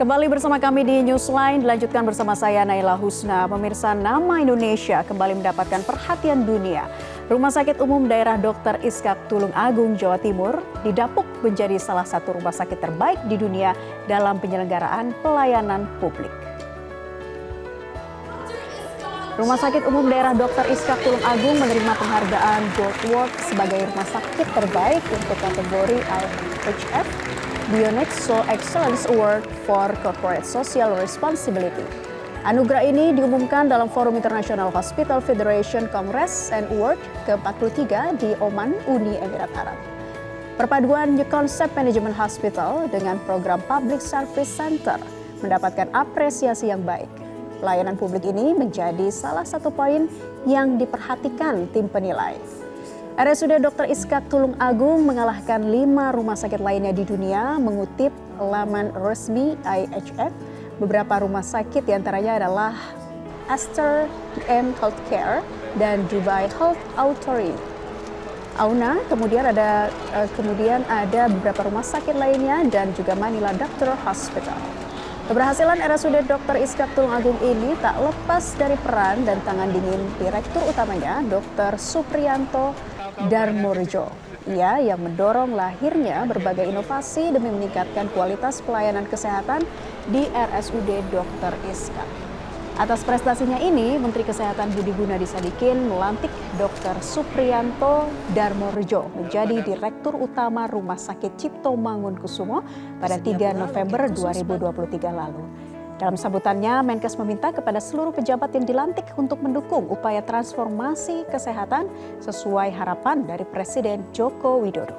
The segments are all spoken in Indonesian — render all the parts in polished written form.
Kembali bersama kami di Newsline, dilanjutkan bersama saya Naila Husna. Pemirsa, nama Indonesia kembali mendapatkan perhatian dunia. Rumah Sakit Umum Daerah Dr. Iskak Tulung Agung, Jawa Timur didapuk menjadi salah satu rumah sakit terbaik di dunia dalam penyelenggaraan pelayanan publik. Rumah Sakit Umum Daerah Dr. Iskak Tulung Agung menerima penghargaan Gold Award sebagai rumah sakit terbaik untuk kategori IHF Bionexo Excellence Award for Corporate Social Responsibility. Anugerah ini diumumkan dalam Forum International Hospital Federation Congress and Award ke-43 di Oman, Uni Emirat Arab. Perpaduan New Concept Management Hospital dengan program Public Service Center mendapatkan apresiasi yang baik. Pelayanan publik ini menjadi salah satu poin yang diperhatikan tim penilai. RSUD Dr. Iskak Tulung Agung mengalahkan 5 rumah sakit lainnya di dunia, mengutip laman resmi IHF. Beberapa rumah sakit diantaranya adalah Aster M Healthcare dan Dubai Health Authority. Auna, kemudian ada beberapa rumah sakit lainnya dan juga Manila Doctor Hospital. Keberhasilan RSUD Dr. Iskak Tulung Agung ini tak lepas dari peran dan tangan dingin Direktur utamanya Dr. Supriyanto Darmorejo. Ia yang mendorong lahirnya berbagai inovasi demi meningkatkan kualitas pelayanan kesehatan di RSUD Dr. Iskak. Atas prestasinya ini, Menteri Kesehatan Budi Gunadi Sadikin melantik Dr. Supriyanto Darmorejo menjadi Direktur Utama Rumah Sakit Cipto Mangunkusumo pada 3 November 2023 lalu. Dalam sambutannya, Menkes meminta kepada seluruh pejabat yang dilantik untuk mendukung upaya transformasi kesehatan sesuai harapan dari Presiden Joko Widodo.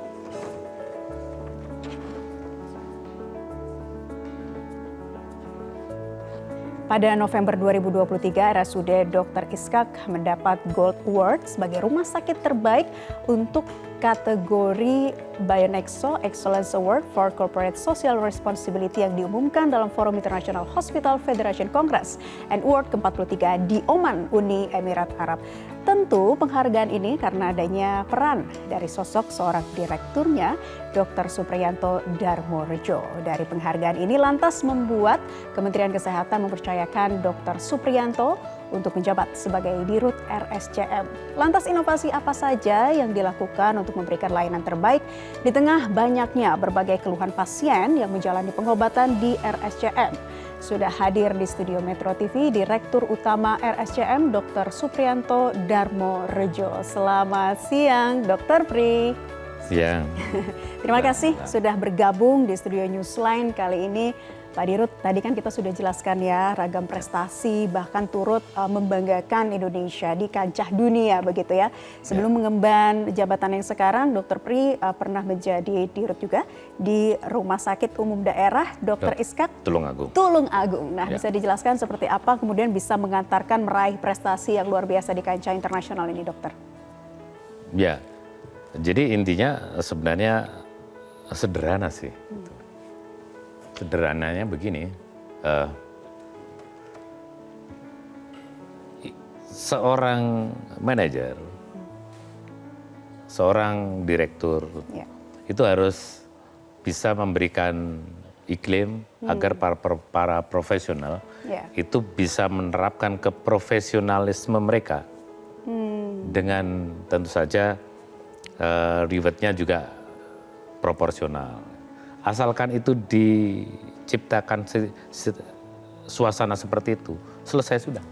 Pada November 2023, RSUD Dr. Iskak mendapat Gold Award sebagai rumah sakit terbaik untuk kategori Bionexo Excellence Award for Corporate Social Responsibility yang diumumkan dalam Forum International Hospital Federation Congress and Award ke-43 di Oman, Uni Emirat Arab. Tentu penghargaan ini karena adanya peran dari sosok seorang direkturnya, Dr. Supriyanto Darmorejo. Dari penghargaan ini lantas membuat Kementerian Kesehatan mempercayakan Dr. Supriyanto untuk menjabat sebagai Dirut RSCM. Lantas inovasi apa saja yang dilakukan untuk memberikan layanan terbaik di tengah banyaknya berbagai keluhan pasien yang menjalani pengobatan di RSCM? Sudah hadir di studio Metro TV Direktur Utama RSCM Dr. Supriyanto Darmorejo. Selamat siang, Dr. Pri. Siang. Terima kasih sudah bergabung di studio Newsline kali ini. Pak Dirut, tadi kan kita sudah jelaskan ya ragam prestasi bahkan turut membanggakan Indonesia di kancah dunia begitu ya. Sebelum mengemban jabatan yang sekarang, Dr. Pri pernah menjadi Dirut juga di Rumah Sakit Umum Daerah Dr. Iskak Tulung Agung. Tulung Agung. Nah, bisa dijelaskan seperti apa kemudian bisa mengantarkan meraih prestasi yang luar biasa di kancah internasional ini, Dokter? Ya, jadi intinya sebenarnya sederhana sih. Sederhananya begini, seorang manajer, seorang direktur itu harus bisa memberikan iklim agar para profesional itu bisa menerapkan keprofesionalisme mereka dengan tentu saja rewardnya juga proporsional. Asalkan itu diciptakan suasana seperti itu, selesai sudah.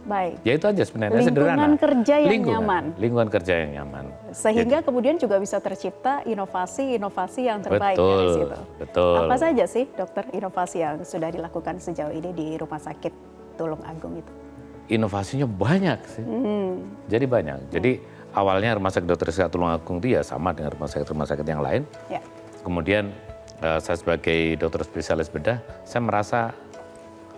Baik. Ya itu aja sebenarnya, sederhana. Lingkungan kerja yang nyaman. Lingkungan kerja yang nyaman. Sehingga kemudian juga bisa tercipta inovasi-inovasi yang terbaik dari situ. Betul. Apa saja sih, Dokter, inovasi yang sudah dilakukan sejauh ini di Rumah Sakit Tulung Agung itu? Inovasinya banyak sih. Jadi banyak. Jadi awalnya Rumah Sakit Dr. Iskak Tulung Agung itu ya sama dengan rumah sakit yang lain. Ya. Kemudian saya sebagai dokter spesialis bedah, saya merasa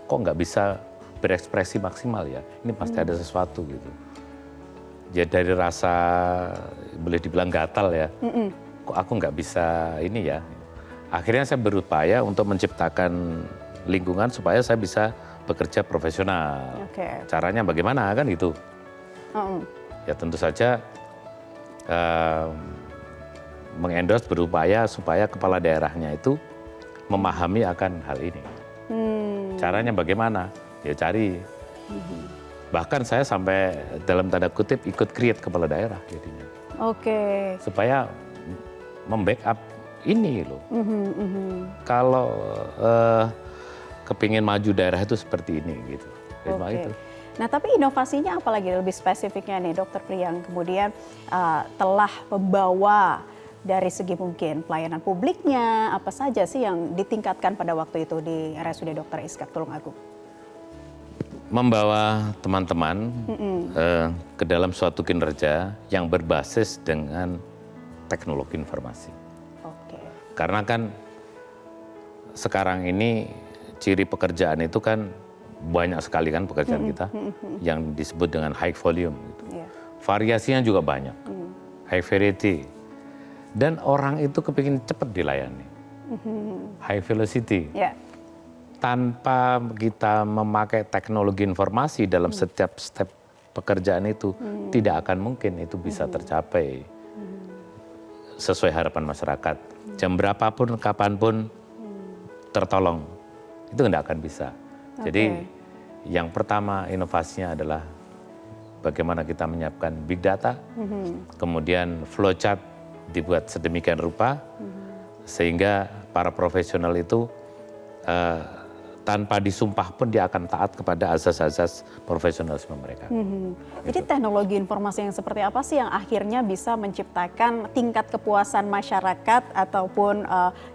kok nggak bisa berekspresi maksimal ya. Ini pasti ada sesuatu gitu. Ya dari rasa boleh dibilang gatal ya. Kok aku nggak bisa ini ya. Akhirnya saya berupaya untuk menciptakan lingkungan supaya saya bisa bekerja profesional. Caranya bagaimana kan gitu. Ya tentu saja mengendorse berupaya supaya kepala daerahnya itu memahami akan hal ini. Caranya bagaimana? Ya cari. Bahkan saya sampai dalam tanda kutip ikut create kepala daerah jadinya. Oke. Supaya membackup ini loh. Kalau kepingin maju daerah itu seperti ini gitu. Cuma itu. Nah, tapi inovasinya apalagi lebih spesifiknya nih Dokter Pri yang kemudian telah membawa dari segi mungkin pelayanan publiknya, apa saja sih yang ditingkatkan pada waktu itu di RSUD Dr. Iskak Tulungagung? Membawa teman-teman ke dalam suatu kinerja yang berbasis dengan teknologi informasi. Karena kan sekarang ini ciri pekerjaan itu kan banyak sekali kan pekerjaan kita yang disebut dengan high volume. Gitu. Variasinya juga banyak, high variety. Dan orang itu kepingin cepat dilayani, high velocity. Tanpa kita memakai teknologi informasi dalam setiap step pekerjaan itu, tidak akan mungkin itu bisa tercapai sesuai harapan masyarakat. Jam berapapun, kapanpun tertolong, itu tidak akan bisa. Jadi yang pertama inovasinya adalah bagaimana kita menyiapkan big data, kemudian flowchart dibuat sedemikian rupa, sehingga para profesional itu tanpa disumpah pun dia akan taat kepada azas-azas profesionalisme mereka. Jadi teknologi informasi yang seperti apa sih yang akhirnya bisa menciptakan tingkat kepuasan masyarakat ataupun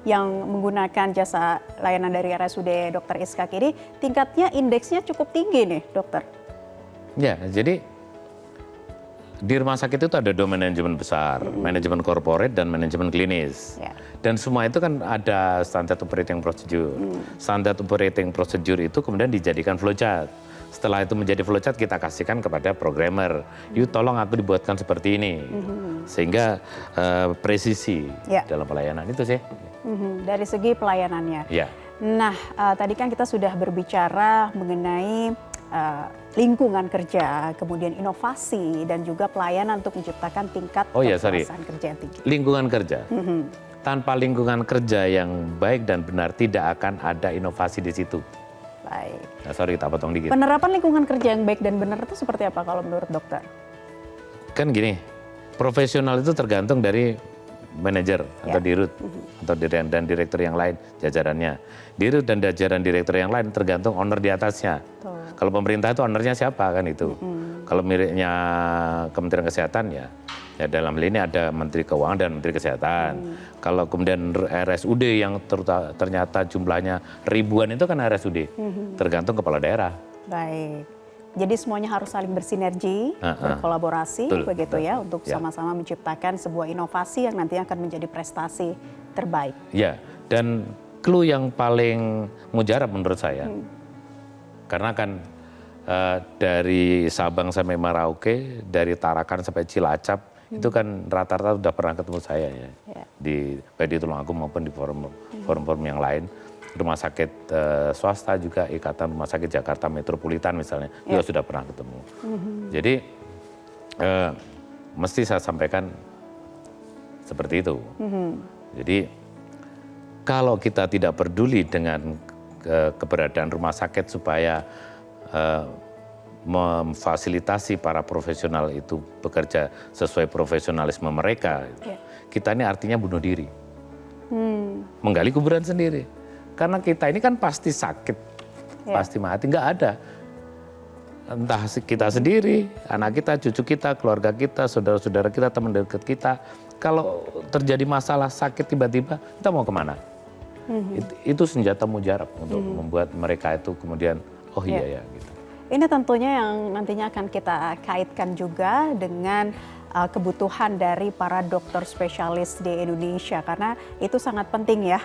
yang menggunakan jasa layanan dari RSUD Dr. Iskak ini tingkatnya indeksnya cukup tinggi nih dokter? Ya, jadi di rumah sakit itu ada dua manajemen besar, manajemen corporate dan manajemen klinis. Dan semua itu kan ada standard operating procedure. Standard operating procedure itu kemudian dijadikan flowchart. Setelah itu menjadi flowchart kita kasihkan kepada programmer. Yuk tolong aku dibuatkan seperti ini. Sehingga presisi dalam pelayanan itu sih. Dari segi pelayanannya. Nah, tadi kan kita sudah berbicara mengenai lingkungan kerja, kemudian inovasi dan juga pelayanan untuk menciptakan tingkat kepuasan kerja yang tinggi. Lingkungan kerja. Tanpa lingkungan kerja yang baik dan benar tidak akan ada inovasi di situ. Baik. Nah, tak potong dikit. Penerapan lingkungan kerja yang baik dan benar itu seperti apa kalau menurut dokter? Kan gini, profesional itu tergantung dari manajer atau dirut atau dan direktur yang lain jajarannya. Dirut dan jajaran direktur yang lain tergantung owner di atasnya. Kalau pemerintah itu ownernya siapa kan itu. Kalau miliknya Kementerian Kesehatan ya dalam hal ini ada Menteri Keuangan dan Menteri Kesehatan. Kalau kemudian RSUD yang ternyata jumlahnya ribuan itu kan RSUD. Tergantung kepala daerah. Baik. Jadi semuanya harus saling bersinergi, berkolaborasi begitu ya untuk sama-sama menciptakan sebuah inovasi yang nantinya akan menjadi prestasi terbaik. Ya, dan clue yang paling mujarab menurut saya. Karena kan dari Sabang sampai Merauke, dari Tarakan sampai Cilacap, itu kan rata-rata sudah pernah ketemu saya ya. Baik di Tulungagung maupun di forum-forum yang lain. Rumah sakit swasta juga, Ikatan Rumah Sakit Jakarta Metropolitan misalnya, juga sudah pernah ketemu. Jadi mesti saya sampaikan seperti itu. Jadi kalau kita tidak peduli dengan keberadaan rumah sakit supaya memfasilitasi para profesional itu bekerja sesuai profesionalisme mereka, kita ini artinya bunuh diri, menggali kuburan sendiri. Karena kita ini kan pasti sakit, pasti mati, nggak ada. Entah kita sendiri, anak kita, cucu kita, keluarga kita, saudara-saudara kita, teman dekat kita. Kalau terjadi masalah sakit tiba-tiba, kita mau kemana? Itu senjata mujarab untuk membuat mereka itu kemudian, oh iya ya gitu. Ini tentunya yang nantinya akan kita kaitkan juga dengan kebutuhan dari para dokter spesialis di Indonesia karena itu sangat penting ya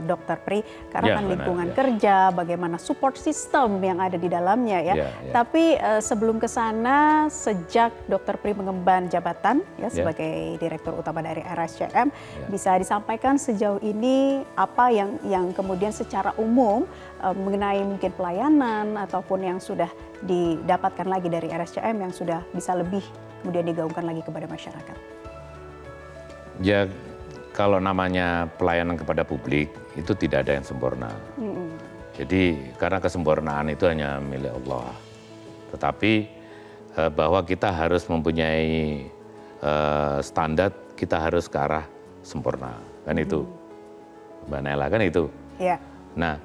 Dokter Pri karena kan lingkungan kerja, bagaimana support system yang ada di dalamnya ya. Tapi sebelum ke sana sejak Dokter Pri mengemban jabatan ya sebagai Direktur Utama dari RSCM bisa disampaikan sejauh ini apa yang kemudian secara umum mengenai mungkin pelayanan ataupun yang sudah didapatkan lagi dari RSCM yang sudah bisa lebih kemudian digaungkan lagi kepada masyarakat? Ya, kalau namanya pelayanan kepada publik itu tidak ada yang sempurna. Jadi karena kesempurnaan itu hanya milik Allah. Tetapi bahwa kita harus mempunyai standar, kita harus ke arah sempurna. Kan itu, Mbak Nela, kan itu. Ya. Nah,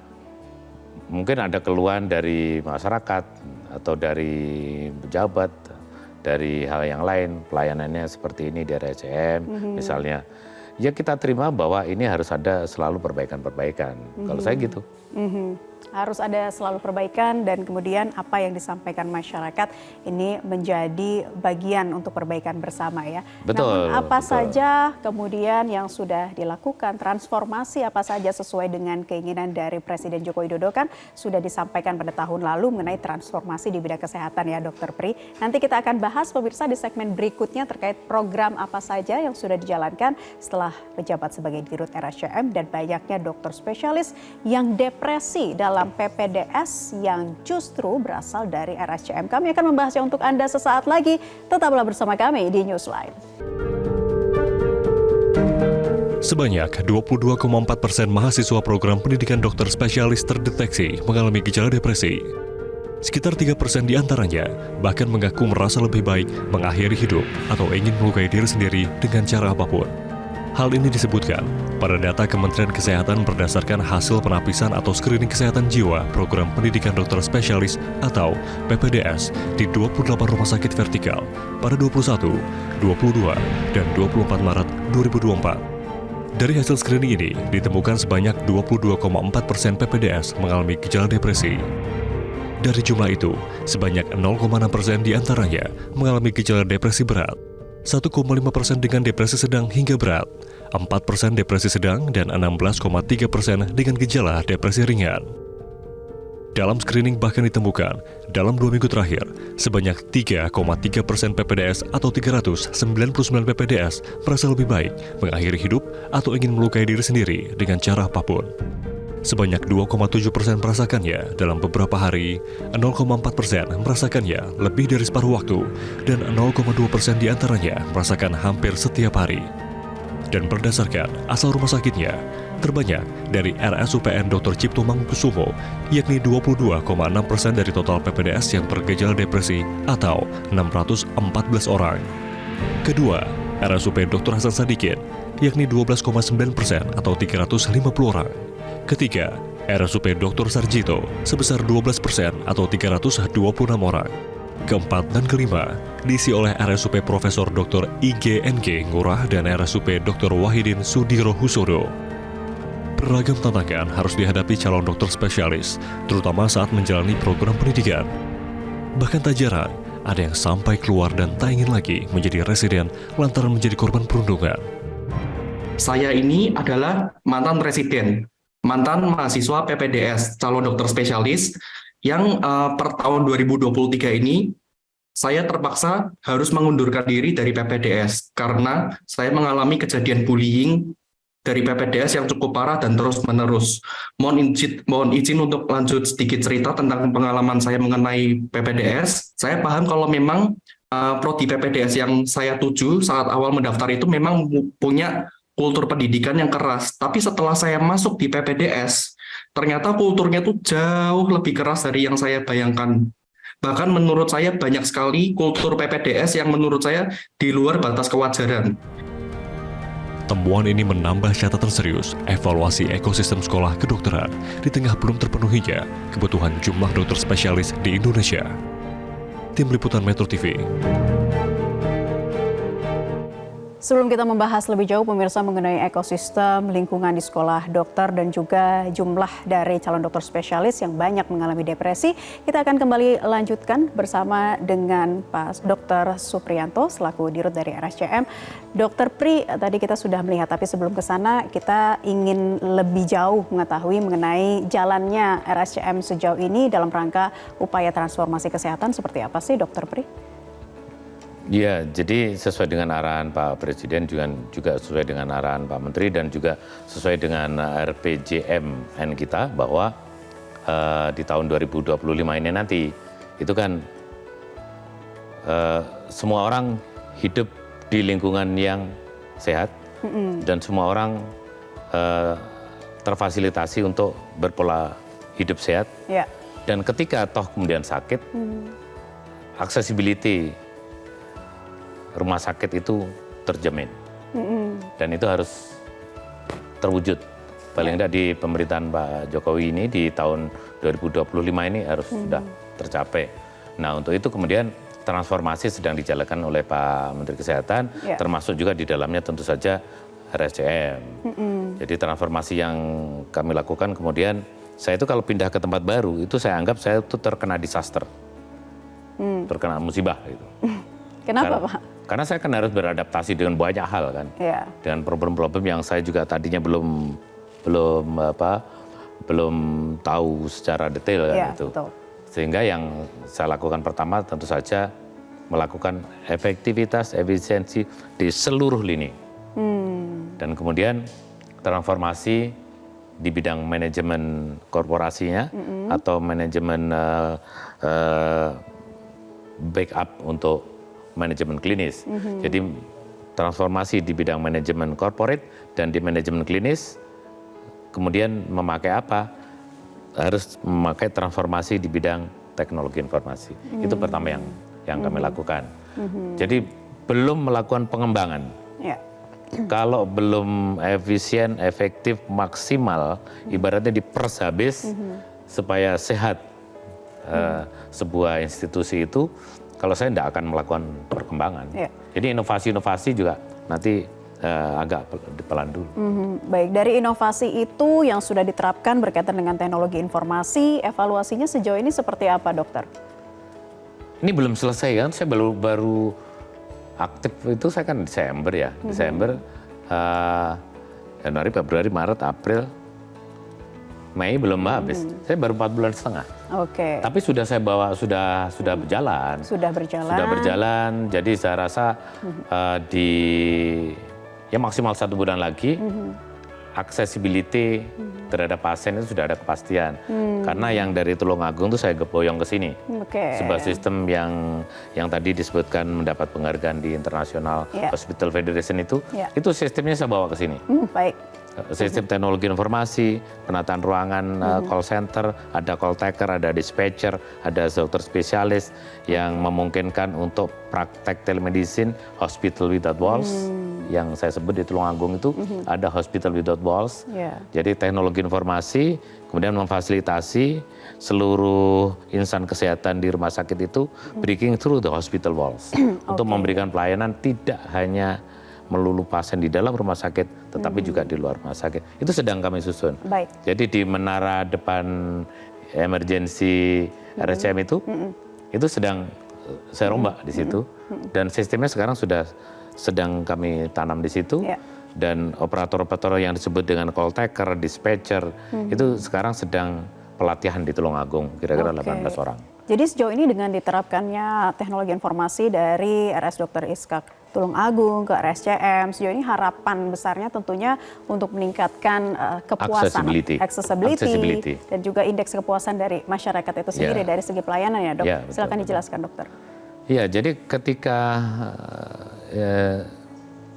mungkin ada keluhan dari masyarakat atau dari pejabat, dari hal yang lain, pelayanannya seperti ini di RSCM misalnya. Ya kita terima bahwa ini harus ada selalu perbaikan-perbaikan. Kalau saya gitu. Harus ada selalu perbaikan dan kemudian apa yang disampaikan masyarakat ini menjadi bagian untuk perbaikan bersama ya. Betul. Namun apa betul. saja kemudian yang sudah dilakukan, transformasi apa saja sesuai dengan keinginan dari Presiden Joko Widodo kan sudah disampaikan pada tahun lalu mengenai transformasi di bidang kesehatan ya Dr. Pri. Nanti kita akan bahas pemirsa di segmen berikutnya terkait program apa saja yang sudah dijalankan setelah menjabat sebagai Dirut RSCM dan banyaknya dokter spesialis yang depresi dalam PPDS yang justru berasal dari RSCM. Kami akan membahasnya untuk Anda sesaat lagi. Tetaplah bersama kami di Newsline. Sebanyak 22,4% mahasiswa program pendidikan dokter spesialis terdeteksi mengalami gejala depresi. Sekitar 3% di antaranya bahkan mengaku merasa lebih baik mengakhiri hidup atau ingin melukai diri sendiri dengan cara apapun. Hal ini disebutkan pada data Kementerian Kesehatan berdasarkan hasil penapisan atau screening kesehatan jiwa program pendidikan dokter spesialis atau PPDS di 28 rumah sakit vertikal pada 21, 22, dan 24 Maret 2024. Dari hasil screening ini ditemukan sebanyak 22,4% PPDS mengalami gejala depresi. Dari jumlah itu, sebanyak 0,6% diantaranya mengalami gejala depresi berat, 1,5% dengan depresi sedang hingga berat, 4% depresi sedang, dan 16,3% dengan gejala depresi ringan. Dalam screening bahkan ditemukan, dalam 2 minggu terakhir, sebanyak 3,3% PPDS atau 399 PPDS merasa lebih baik mengakhiri hidup atau ingin melukai diri sendiri dengan cara apapun. Sebanyak 2,7% merasakannya dalam beberapa hari, 0,4% merasakannya lebih dari separuh waktu, dan 0,2% diantaranya merasakan hampir setiap hari. Dan berdasarkan asal rumah sakitnya, terbanyak dari RSUPN Dr. Cipto Mangunkusumo, yakni 22,6% dari total PPDS yang bergejala depresi atau 614 orang. Kedua, RSUP Dr. Hasan Sadikin, yakni 12,9% atau 350 orang. Ketiga, RSUP Dr. Sarjito sebesar 12% atau 326 orang. Keempat dan kelima diisi oleh RSUP Profesor Dr. IGNG Ngurah dan RSUP Dr. Wahidin Sudiro Husodo. Beragam tantangan harus dihadapi calon dokter spesialis, terutama saat menjalani program pendidikan. Bahkan tak jarang, ada yang sampai keluar dan tak ingin lagi menjadi residen lantaran menjadi korban perundungan. Saya ini adalah mantan residen, mantan mahasiswa PPDS, calon dokter spesialis, yang per tahun 2023 ini saya terpaksa harus mengundurkan diri dari PPDS karena saya mengalami kejadian bullying dari PPDS yang cukup parah dan terus-menerus. Mohon izin untuk lanjut sedikit cerita tentang pengalaman saya mengenai PPDS. Saya paham kalau memang prodi PPDS yang saya tuju saat awal mendaftar itu memang punya kultur pendidikan yang keras. Tapi setelah saya masuk di PPDS, ternyata kulturnya tuh jauh lebih keras dari yang saya bayangkan. Bahkan menurut saya banyak sekali kultur PPDS yang menurut saya di luar batas kewajaran. Temuan ini menambah catatan serius evaluasi ekosistem sekolah kedokteran di tengah belum terpenuhinya kebutuhan jumlah dokter spesialis di Indonesia. Tim Liputan Metro TV. Sebelum kita membahas lebih jauh pemirsa mengenai ekosistem lingkungan di sekolah dokter dan juga jumlah dari calon dokter spesialis yang banyak mengalami depresi, kita akan kembali lanjutkan bersama dengan Pak Dr. Supriyanto selaku Dirut dari RSCM. Dr. Pri, tadi kita sudah melihat, tapi sebelum ke sana kita ingin lebih jauh mengetahui mengenai jalannya RSCM sejauh ini dalam rangka upaya transformasi kesehatan seperti apa sih Dr. Pri? Ya, jadi sesuai dengan arahan Pak Presiden juga sesuai dengan arahan Pak Menteri dan juga sesuai dengan RPJMN kita bahwa di tahun 2025 ini nanti itu kan semua orang hidup di lingkungan yang sehat dan semua orang terfasilitasi untuk berpola hidup sehat. Ya. Dan ketika toh kemudian sakit, accessibility rumah sakit itu terjamin. Dan itu harus terwujud. Paling tidak di pemerintahan Pak Jokowi ini di tahun 2025 ini harus sudah tercapai. Nah untuk itu kemudian transformasi sedang dijalankan oleh Pak Menteri Kesehatan, termasuk juga di dalamnya tentu saja RSCM. Jadi transformasi yang kami lakukan kemudian, saya itu kalau pindah ke tempat baru, itu saya anggap saya itu terkena disaster. Terkena musibah gitu. Kenapa Pak? Karena saya kan harus beradaptasi dengan banyak hal kan. Dengan problem-problem yang saya juga tadinya belum tahu secara detail kan itu. Betul. Sehingga yang saya lakukan pertama tentu saja melakukan efektivitas, efisiensi di seluruh lini. Dan kemudian transformasi di bidang manajemen korporasinya atau manajemen backup untuk manajemen klinis. Jadi transformasi di bidang manajemen corporate dan di manajemen klinis, kemudian memakai apa? Harus memakai transformasi di bidang teknologi informasi. Itu pertama yang kami lakukan. Jadi belum melakukan pengembangan. Kalau belum efisien, efektif, maksimal, ibaratnya diperas habis supaya sehat sebuah institusi itu, kalau saya tidak akan melakukan perkembangan. Jadi inovasi-inovasi juga nanti agak pelan dulu. Baik, dari inovasi itu yang sudah diterapkan berkaitan dengan teknologi informasi, evaluasinya sejauh ini seperti apa, dokter? Ini belum selesai kan, saya baru aktif itu saya kan Desember ya, Desember, Januari, Februari, Maret, April, Mei belum habis. Saya baru 4 bulan setengah. Tapi sudah saya bawa, sudah berjalan. Sudah berjalan. Sudah berjalan, jadi saya rasa ya maksimal 1 bulan lagi, accessibility terhadap pasien itu sudah ada kepastian. Karena yang dari Tulungagung itu saya boyong ke sini. Sebuah sistem yang tadi disebutkan mendapat penghargaan di International Hospital Federation itu sistemnya saya bawa ke sini. Baik. Sistem teknologi informasi, penataan ruangan call center, ada call taker, ada dispatcher, ada dokter spesialis yang memungkinkan untuk praktek telemedicine, hospital without walls, yang saya sebut di Tulungagung itu ada hospital without walls. Jadi teknologi informasi, kemudian memfasilitasi seluruh insan kesehatan di rumah sakit itu breaking through the hospital walls untuk memberikan pelayanan tidak hanya melulu pasien di dalam rumah sakit, tetapi juga di luar rumah sakit. Itu sedang kami susun. Baik. Jadi di menara depan emergency RSCM itu sedang saya rombak di situ. Dan sistemnya sekarang sudah sedang kami tanam di situ. Dan operator-operator yang disebut dengan call taker, dispatcher, itu sekarang sedang pelatihan di Tulungagung, kira-kira 18 orang. Jadi sejauh ini dengan diterapkannya teknologi informasi dari RS Dr. Iskak Tulungagung ke RSCM, sejauh ini harapan besarnya tentunya untuk meningkatkan kepuasan, accessibility, dan juga indeks kepuasan dari masyarakat itu sendiri dari segi pelayanan ya dok. Silakan dijelaskan dokter. Iya, jadi ketika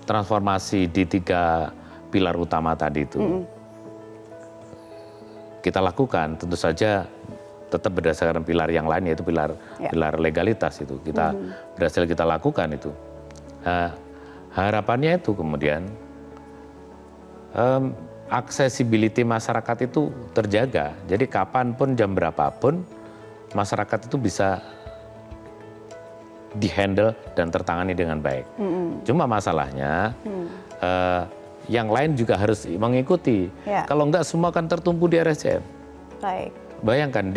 transformasi di 3 pilar utama tadi itu kita lakukan, tentu saja tetap berdasarkan pilar yang lain, yaitu pilar legalitas itu kita berhasil kita lakukan itu. Harapannya itu kemudian accessibility masyarakat itu terjaga. Jadi kapanpun, jam berapapun, masyarakat itu bisa dihandle dan tertangani dengan baik. Cuma masalahnya yang lain juga harus mengikuti. Kalau enggak semua kan tertumpu di RSCM. Baik. Bayangkan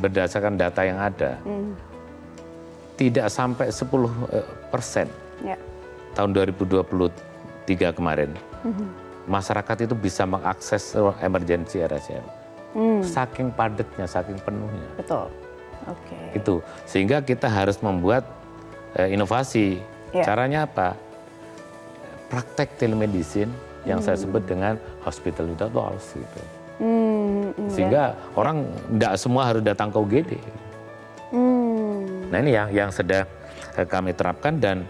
berdasarkan data yang ada, tidak sampai 10% tahun 2023 kemarin, masyarakat itu bisa mengakses emergency RSCM. Saking padatnya, saking penuhnya. Betul. Itu, sehingga kita harus membuat inovasi. Caranya apa? Praktek telemedicine yang saya sebut dengan hospital without walls gitu. Sehingga orang tidak semua harus datang ke UGD. Nah ini yang sedang kami terapkan dan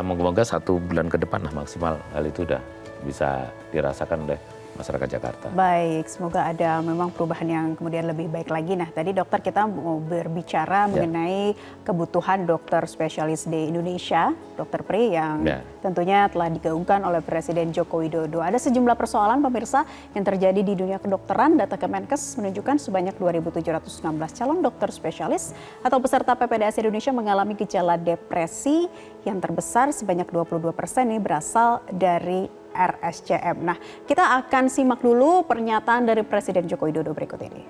moga-moga 1 bulan ke depan lah maksimal hal itu sudah bisa dirasakan oleh masyarakat Jakarta. Baik, semoga ada memang perubahan yang kemudian lebih baik lagi. Nah, tadi dokter kita mau berbicara mengenai kebutuhan dokter spesialis di Indonesia, Dokter Pri, yang tentunya telah digaungkan oleh Presiden Joko Widodo. Ada sejumlah persoalan pemirsa yang terjadi di dunia kedokteran. Data Kemenkes menunjukkan sebanyak 2.716 calon dokter spesialis atau peserta PPDS Indonesia mengalami gejala depresi, yang terbesar sebanyak 22% ini berasal dari RSCM. Nah, kita akan simak dulu pernyataan dari Presiden Joko Widodo berikut ini.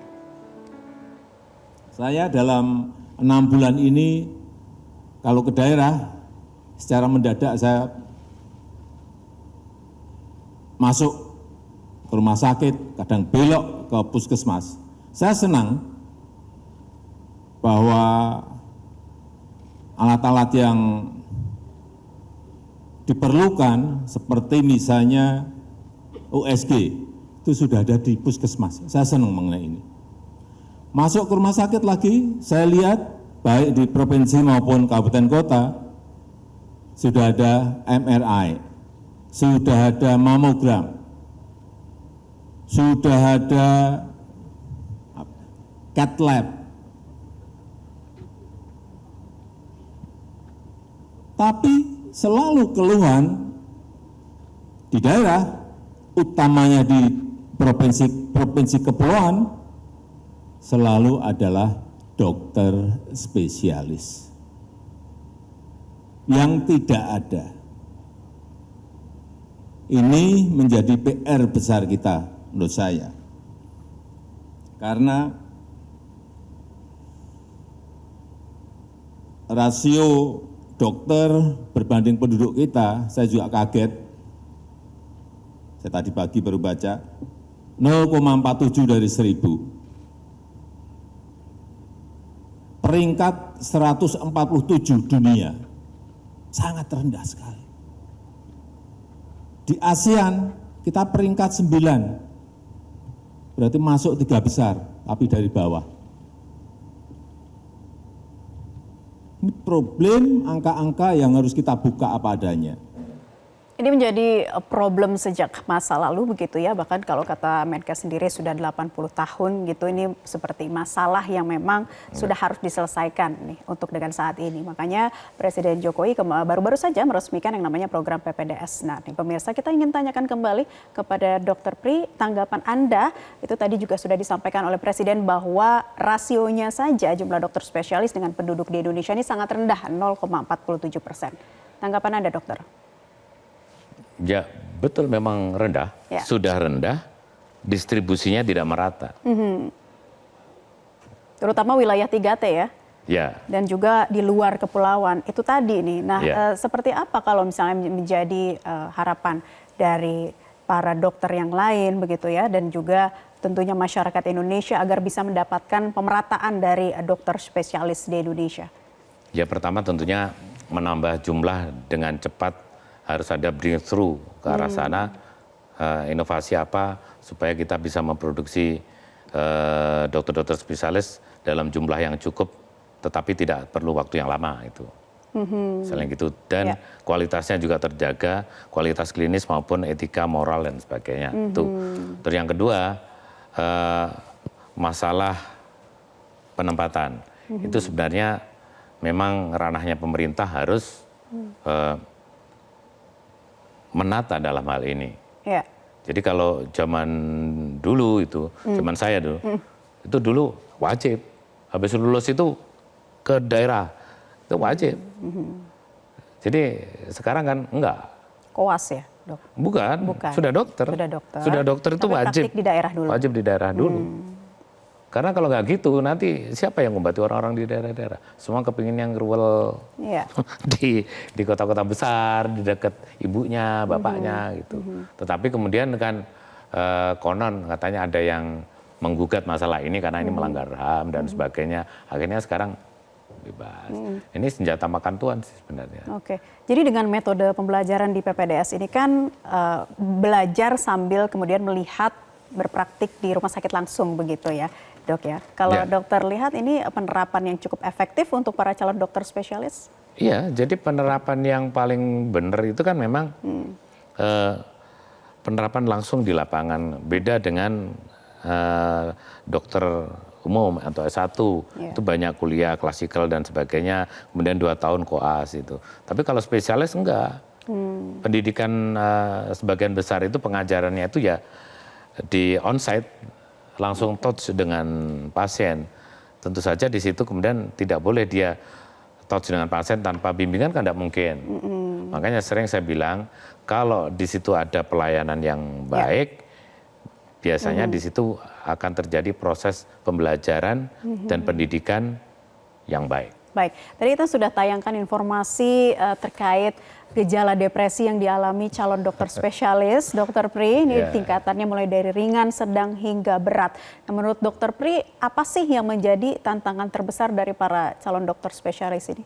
Saya dalam 6 bulan ini, kalau ke daerah, secara mendadak saya masuk ke rumah sakit, kadang belok ke puskesmas. Saya senang bahwa alat-alat yang diperlukan seperti misalnya USG itu sudah ada di puskesmas. Saya senang mengenai ini. Masuk ke rumah sakit lagi, saya lihat baik di provinsi maupun kabupaten kota sudah ada MRI, sudah ada mamogram, sudah ada CAT lab. Tapi selalu keluhan di daerah, utamanya di provinsi kepulauan, selalu adalah dokter spesialis yang tidak ada. Ini menjadi PR besar kita menurut saya. Karena rasio dokter berbanding penduduk kita, saya juga kaget. Saya tadi pagi baru baca, 0,47 dari 1000. Peringkat 147 dunia, sangat rendah sekali. Di ASEAN, kita peringkat 9, berarti masuk 3 besar, tapi dari bawah. Ini problem angka-angka yang harus kita buka apa adanya. Ini menjadi problem sejak masa lalu begitu ya, bahkan kalau kata Menkes sendiri sudah 80 tahun gitu, ini seperti masalah yang memang sudah harus diselesaikan nih untuk dengan saat ini. Makanya Presiden Jokowi baru-baru saja meresmikan yang namanya program PPDS. Nah, nih pemirsa, kita ingin tanyakan kembali kepada Dokter Pri, tanggapan Anda, itu tadi juga sudah disampaikan oleh Presiden bahwa rasionya saja jumlah dokter spesialis dengan penduduk di Indonesia ini sangat rendah, 0,47%. Tanggapan Anda, dokter? Ya, betul, memang rendah, sudah rendah, distribusinya tidak merata. Terutama wilayah 3T ya? Ya. Dan juga di luar kepulauan, itu tadi nih. Nah, seperti apa kalau misalnya menjadi harapan dari para dokter yang lain begitu ya, dan juga tentunya masyarakat Indonesia agar bisa mendapatkan pemerataan dari dokter spesialis di Indonesia? Ya, pertama tentunya menambah jumlah dengan cepat. Harus ada breakthrough ke arah sana, inovasi apa supaya kita bisa memproduksi dokter-dokter spesialis dalam jumlah yang cukup, tetapi tidak perlu waktu yang lama itu. Selain itu, dan kualitasnya juga terjaga, kualitas klinis maupun etika, moral dan sebagainya. Terus yang kedua, masalah penempatan. Itu sebenarnya memang ranahnya pemerintah harus menata dalam hal ini. Jadi kalau zaman dulu itu, zaman saya dulu, itu dulu wajib. Habis lulus itu ke daerah, itu wajib. Jadi sekarang kan enggak. Koas ya, dok? Bukan, sudah dokter. Sudah dokter itu wajib. Praktik di daerah dulu. Wajib di daerah dulu. Karena kalau nggak gitu, nanti siapa yang membantu orang-orang di daerah-daerah? Semua kepingin yang ruwel di kota-kota besar, di dekat ibunya, bapaknya gitu. Tetapi kemudian kan konon katanya ada yang menggugat masalah ini karena ini melanggar HAM dan sebagainya. Akhirnya sekarang bebas. Ini senjata makan tuan sih sebenarnya. Oke, jadi dengan metode pembelajaran di PPDS ini kan belajar sambil kemudian melihat, berpraktik di rumah sakit langsung begitu ya, dok ya. Kalau dokter lihat ini penerapan yang cukup efektif untuk para calon dokter spesialis? Iya, jadi penerapan yang paling benar itu kan memang penerapan langsung di lapangan. Beda dengan dokter umum atau S1, itu banyak kuliah klasikal dan sebagainya, kemudian 2 tahun koas itu. Tapi kalau spesialis enggak. Pendidikan sebagian besar itu pengajarannya itu ya di onsite, langsung touch dengan pasien. Tentu saja di situ kemudian tidak boleh dia touch dengan pasien tanpa bimbingan kan tidak mungkin. Makanya sering saya bilang kalau di situ ada pelayanan yang baik, biasanya di situ akan terjadi proses pembelajaran dan pendidikan yang baik. Baik, tadi kita sudah tayangkan informasi terkait gejala depresi yang dialami calon dokter spesialis, Dokter Pri. Ini tingkatannya mulai dari ringan, sedang hingga berat. Nah, menurut Dokter Pri, apa sih yang menjadi tantangan terbesar dari para calon dokter spesialis ini?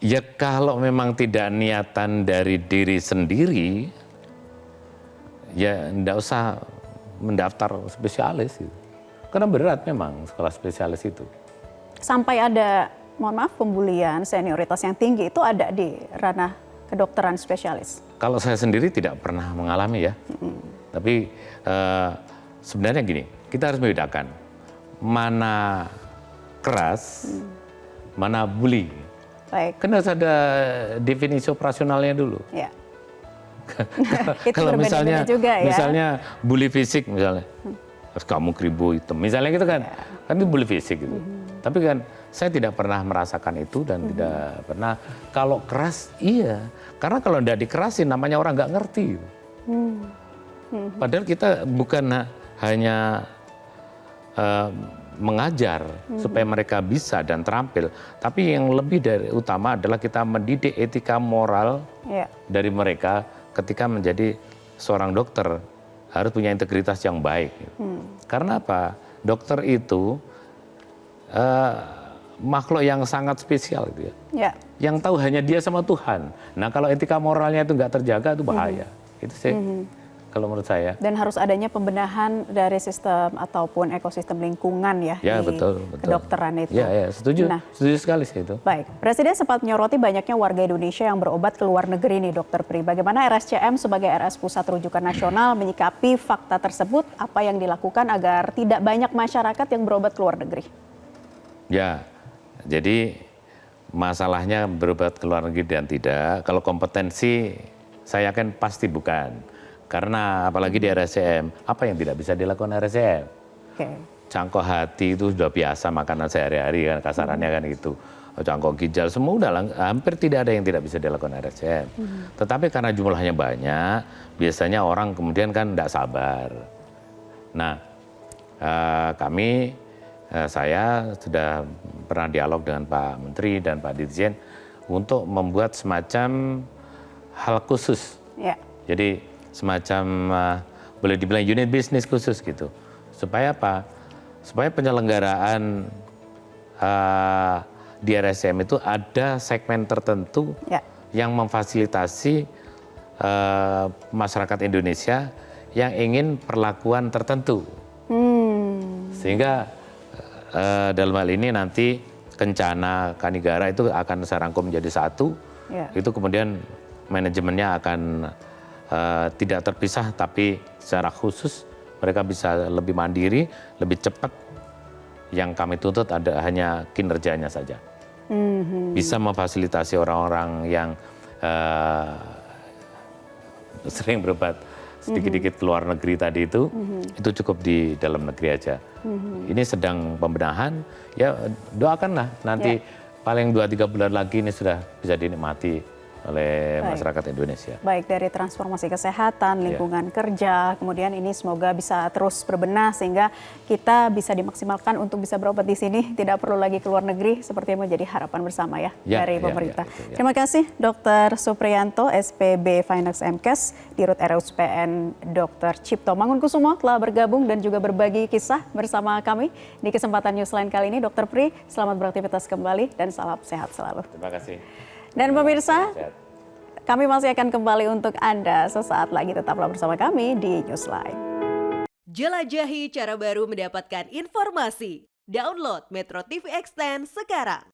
Ya kalau memang tidak niatan dari diri sendiri, ya enggak usah mendaftar spesialis. Gitu. Karena berat memang sekolah spesialis itu. Sampai ada, mohon maaf, pembulian senioritas yang tinggi itu ada di ranah kedokteran spesialis? Kalau saya sendiri tidak pernah mengalami ya. Tapi sebenarnya gini, kita harus membedakan mana keras, mana bully. Baik. Kan harus ada definisi operasionalnya dulu. Ya. Kalau misalnya, juga, ya? Misalnya bully fisik misalnya, kamu keribu hitam, misalnya gitu kan, kan itu bully fisik gitu. Tapi kan saya tidak pernah merasakan itu dan tidak pernah. Kalau keras, iya. Karena kalau tidak dikerasin namanya orang nggak ngerti. Padahal kita bukan hanya mengajar supaya mereka bisa dan terampil. Tapi yang lebih dari utama adalah kita mendidik etika moral dari mereka ketika menjadi seorang dokter. Harus punya integritas yang baik. Karena apa? Dokter itu makhluk yang sangat spesial gitu ya. Yang tahu hanya dia sama Tuhan. Nah kalau etika moralnya itu nggak terjaga itu bahaya. Itu sih kalau menurut saya. Dan harus adanya pembenahan dari sistem ataupun ekosistem lingkungan ya, di betul. Kedokteran itu. Ya, setuju. Nah, setuju sekali sih itu. Baik, Presiden sempat menyoroti banyaknya warga Indonesia yang berobat ke luar negeri nih, Dokter Pri. Bagaimana RSCM sebagai RS Pusat Rujukan Nasional menyikapi fakta tersebut? Apa yang dilakukan agar tidak banyak masyarakat yang berobat ke luar negeri? Ya, jadi masalahnya berobat ke luar negeri dan tidak. Kalau kompetensi, saya yakin pasti bukan. Karena apalagi di RSCM, apa yang tidak bisa dilakukan RSCM? Cangkok hati itu sudah biasa makanan sehari-hari kan, kasarannya kan gitu. Cangkok ginjal, semua udah hampir tidak ada yang tidak bisa dilakukan RSCM. Tetapi karena jumlahnya banyak, biasanya orang kemudian kan tidak sabar. Nah, saya sudah pernah dialog dengan Pak Menteri dan Pak Dirjen untuk membuat semacam hal khusus. Jadi semacam boleh dibilang unit bisnis khusus gitu. Supaya apa? Supaya penyelenggaraan di RSCM itu ada segmen tertentu yang memfasilitasi masyarakat Indonesia yang ingin perlakuan tertentu. Sehingga dalam hal ini nanti Kencana, Kanigara itu akan saya rangkum menjadi satu. Itu kemudian manajemennya akan tidak terpisah, tapi secara khusus mereka bisa lebih mandiri, lebih cepat. Yang kami tuntut hanya kinerjanya saja. Bisa memfasilitasi orang-orang yang sering berobat sedikit-dikit ke luar negeri tadi itu cukup di dalam negeri aja. Ini sedang pembenahan, ya doakanlah nanti paling 2-3 bulan lagi ini sudah bisa dinikmati oleh masyarakat Indonesia. Baik dari transformasi kesehatan, lingkungan kerja, kemudian ini semoga bisa terus berbenah sehingga kita bisa dimaksimalkan untuk bisa berobat di sini, tidak perlu lagi ke luar negeri seperti yang menjadi harapan bersama dari pemerintah. Terima kasih Dr. Supriyanto, SPB Finax MKes, Dirut RSUPN Dr. Cipto Mangunkusumo telah bergabung dan juga berbagi kisah bersama kami di kesempatan Newsline kali ini. Dr. Pri, selamat beraktivitas kembali dan salam sehat selalu. Terima kasih. Dan pemirsa, kami masih akan kembali untuk Anda sesaat lagi. Tetaplah bersama kami di Newsline. Jelajahi cara baru mendapatkan informasi. Download Metro TV Extend sekarang.